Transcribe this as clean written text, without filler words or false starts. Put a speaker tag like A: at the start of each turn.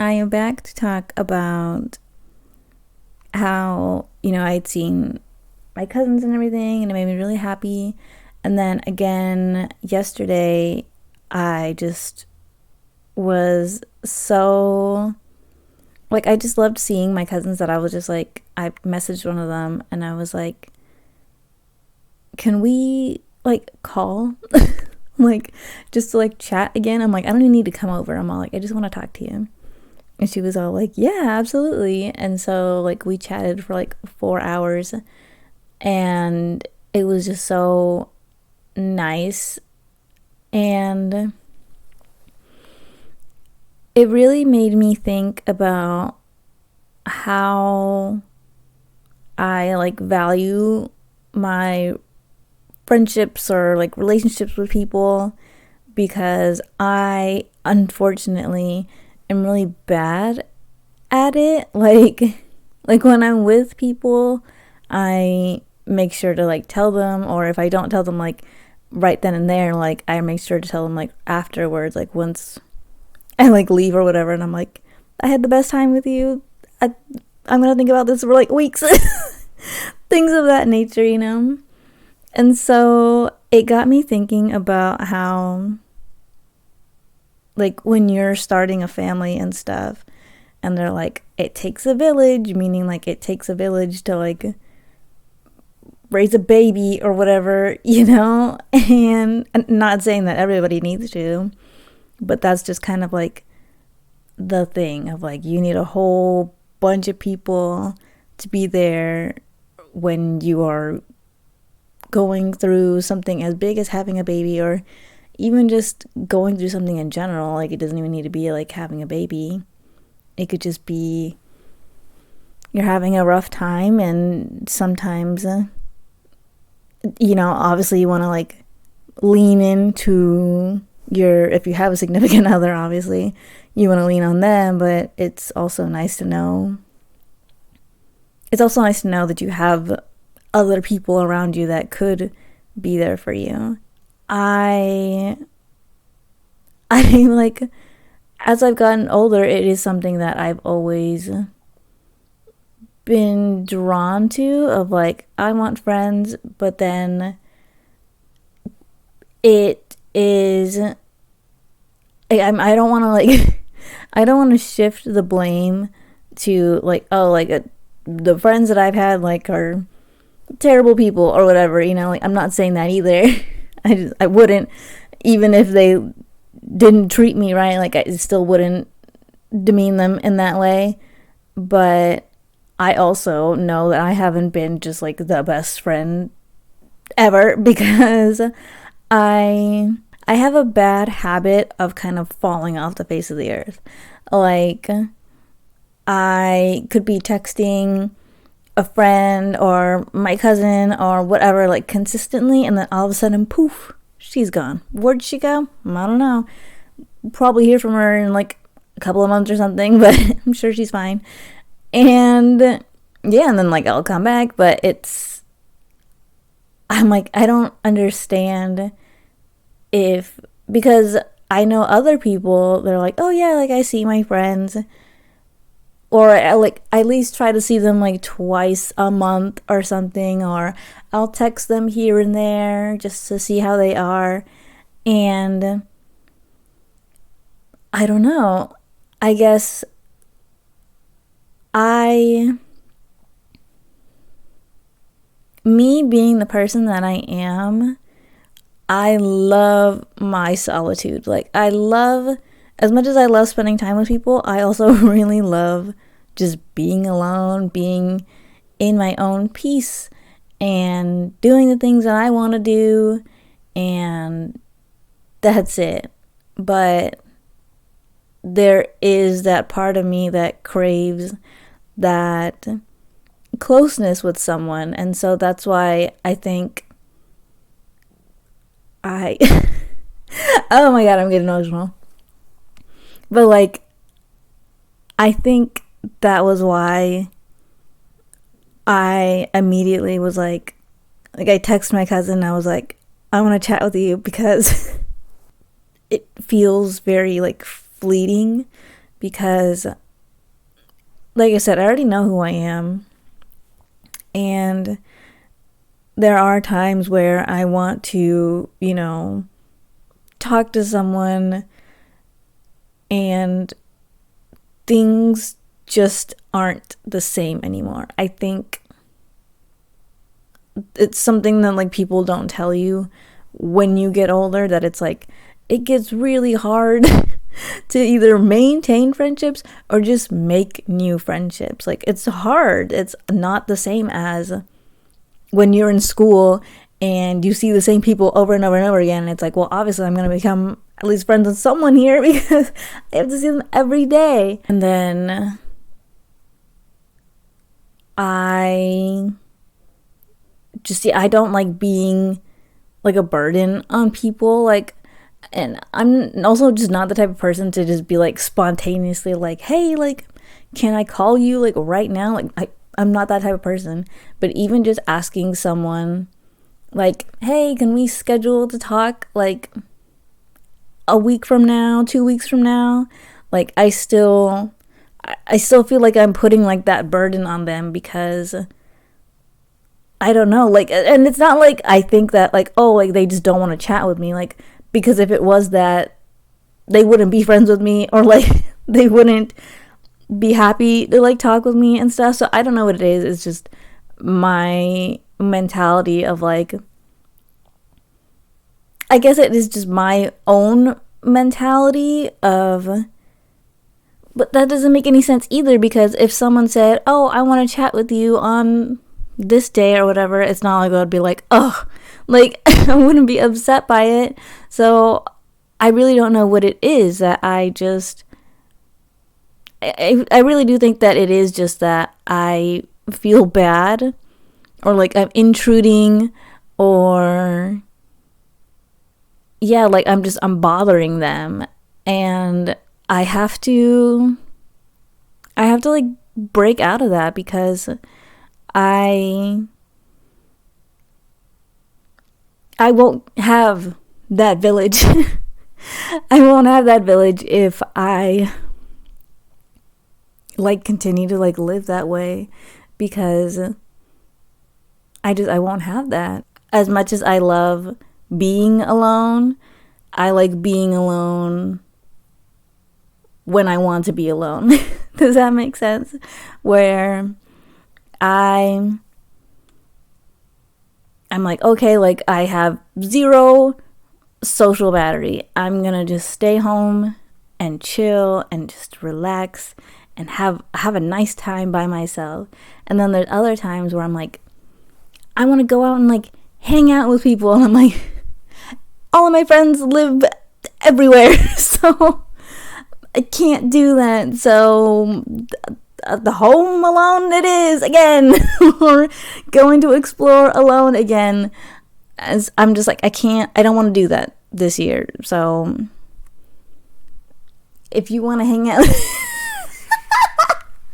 A: I am back to talk about how, I'd seen my cousins and everything, and it made me really happy. And then again, yesterday, I just was so, like, I just loved seeing my cousins that I was just like, I messaged one of them and I was like, can we, like, call? Like, just to, like, chat again. I'm like, I don't even need to come over. I'm all like, I just want to talk to you. And she was all like, yeah, absolutely. And so, like, we chatted for like 4 hours, and it was just so nice. And it really made me think about how I, like, value my friendships or, like, relationships with people, because I unfortunately am really bad at it. Like when I'm with people, I make sure to, like, tell them, or if I don't tell them, like, right then and there, like, I make sure to tell them, like, afterwards, like, once I, like, leave or whatever, and I'm like, I had the best time with you. I'm gonna think about this for, like, weeks. Things of that nature. And so it got me thinking about how, like, when you're starting a family and stuff, and they're like, it takes a village, meaning, like, it takes a village to, like, raise a baby or whatever. And I'm not saying that everybody needs to, but that's just kind of, like, the thing of, like, you need a whole bunch of people to be there when you are going through something as big as having a baby, or even just going through something in general. Like, it doesn't even need to be, like, having a baby. It could just be you're having a rough time, and sometimes, obviously you want to, like, lean into if you have a significant other, obviously, you want to lean on them, but it's also nice to know. It's also nice to know that you have other people around you that could be there for you. I like, as I've gotten older, it is something that I've always been drawn to, of, like, I want friends, but then it is, I don't want to, like, I don't want to shift the blame to, like, oh, like, the friends that I've had, like, are terrible people or whatever, like, I'm not saying that either. I wouldn't, even if they didn't treat me right, like, I still wouldn't demean them in that way. But I also know that I haven't been just, like, the best friend ever, because I have a bad habit of kind of falling off the face of the earth. Like, I could be texting a friend or my cousin or whatever, like, consistently, and then all of a sudden, poof, she's gone. Where'd she go? I don't know. Probably hear from her in, like, a couple of months or something, but I'm sure she's fine. And yeah, and then, like, I'll come back, but I'm like, I don't understand, because I know other people, they're like, oh yeah, like, I see my friends, or, like, I at least try to see them, like, twice a month or something, or I'll text them here and there just to see how they are. And I don't know, I guess me being the person that I am, I love my solitude. Like, as much as I love spending time with people, I also really love just being alone, being in my own peace, and doing the things that I want to do, and that's it. But there is that part of me that craves that closeness with someone, and so that's why I think oh my god, I'm getting emotional. But, like, I think that was why I immediately was like, I texted my cousin and I was like, I want to chat with you, because it feels very, like, fleeting, because, like I said, I already know who I am. And there are times where I want to, talk to someone and things just aren't the same anymore. I think it's something that like people don't tell you when you get older, that it's like it gets really hard to either maintain friendships or just make new friendships. Like, it's hard. It's not the same as when you're in school and you see the same people over and over and over again. It's like, well, obviously I'm going to become at least friends with someone here because I have to see them every day. And then I don't like being like a burden on people. Like, and I'm also just not the type of person to just be like spontaneously like, hey, like, can I call you like right now? Like, I'm not that type of person. But even just asking someone like, hey, can we schedule to talk like a week from now, 2 weeks from now? Like, I still feel like I'm putting like that burden on them because I don't know, like, and it's not like I think that like, oh, like they just don't want to chat with me, like, because if it was that, they wouldn't be friends with me, or like they wouldn't be happy to like talk with me and stuff. So I don't know what it is. It's just my mentality of like, I guess it is just my own mentality of, but that doesn't make any sense either, because if someone said, oh, I want to chat with you on this day or whatever, it's not like I'd be like, oh, like I wouldn't be upset by it. So I really don't know what it is that I really do think that it is just that I feel bad, or like I'm intruding, or yeah, like I'm bothering them, and I have to like break out of that, because I won't have that village. I won't have that village if I like continue to like live that way, because I won't have that. As much as I love being alone, I like being alone when I want to be alone. Does that make sense? Where I'm like, okay, like I have zero social battery. I'm gonna just stay home and chill and just relax and have a nice time by myself. And then there's other times where I'm like, I want to go out and like hang out with people, and I'm like, all of my friends live everywhere, so I can't do that. So the home alone it is again, or going to explore alone again. As I'm just like, I don't want to do that this year. So if you want to hang out